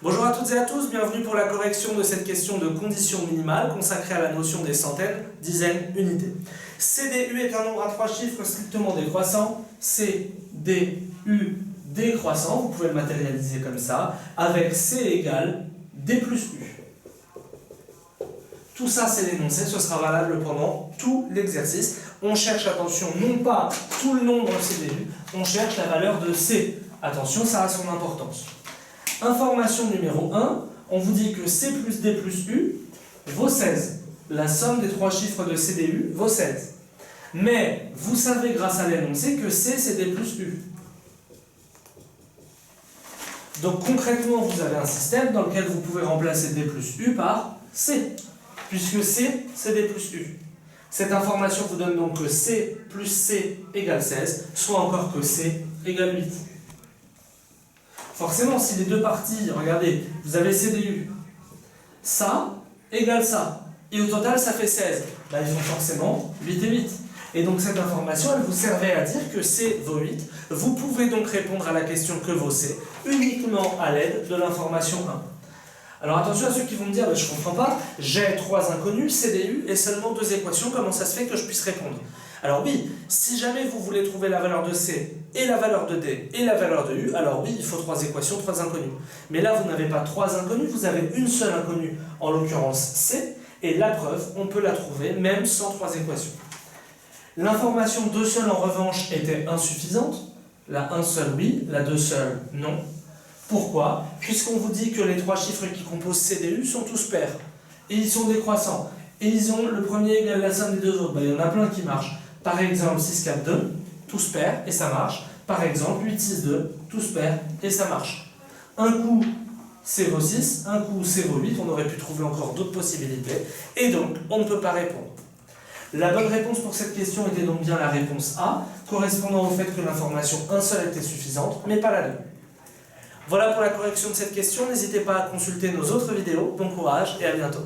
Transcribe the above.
Bonjour à toutes et à tous, bienvenue pour la correction de cette question de condition minimale consacrée à la notion des centaines, dizaines, unités. CDU est un nombre à 3 chiffres strictement décroissant, CDU décroissant, vous pouvez le matérialiser comme ça, avec C égale D plus U. Tout ça c'est l'énoncé, ce sera valable pendant tout l'exercice. On cherche, attention, non pas tout le nombre CDU, on cherche la valeur de C. Attention, ça a son importance. Information numéro 1, on vous dit que C plus D plus U vaut 16. La somme des 3 chiffres de CDU vaut 16. Mais vous savez grâce à l'énoncé que C c'est D plus U. Donc concrètement, vous avez un système dans lequel vous pouvez remplacer D plus U par C, puisque C c'est D plus U. Cette information vous donne donc que C plus C égale 16, soit encore que C égale 8. Forcément, si les deux parties, regardez, vous avez CDU, ça égale ça, et au total ça fait 16, bah, ils font forcément 8 et 8. Et donc cette information, elle vous servait à dire que C vaut 8. Vous pouvez donc répondre à la question que vaut C uniquement à l'aide de l'information 1. Alors attention à ceux qui vont me dire, je ne comprends pas, j'ai 3 inconnus, CDU, et seulement 2 équations, comment ça se fait que je puisse répondre? Alors oui, si jamais vous voulez trouver la valeur de C, et la valeur de D, et la valeur de U, alors oui, il faut 3 équations, 3 inconnus. Mais là, vous n'avez pas 3 inconnus, vous avez une seule inconnue, en l'occurrence C, et la preuve, on peut la trouver même sans 3 équations. L'information 2 seuls, en revanche, était insuffisante. La 1 seul, oui, la 2 seul, non. Pourquoi? Puisqu'on vous dit que les 3 chiffres qui composent CDU sont tous pairs. Et ils sont décroissants. Et ils ont le premier égal la somme des deux autres. Il y en a plein qui marchent. Par exemple, 6, 4, 2, tous pairs, et ça marche. Par exemple, 8, 6, 2, tous pairs, et ça marche. Un coup, C vaut 6, un coup, C vaut 8. On aurait pu trouver encore d'autres possibilités. Et donc, on ne peut pas répondre. La bonne réponse pour cette question était donc bien la réponse A, correspondant au fait que l'information 1 seul était suffisante, mais pas la 2. Voilà pour la correction de cette question. N'hésitez pas à consulter nos autres vidéos. Bon courage et à bientôt.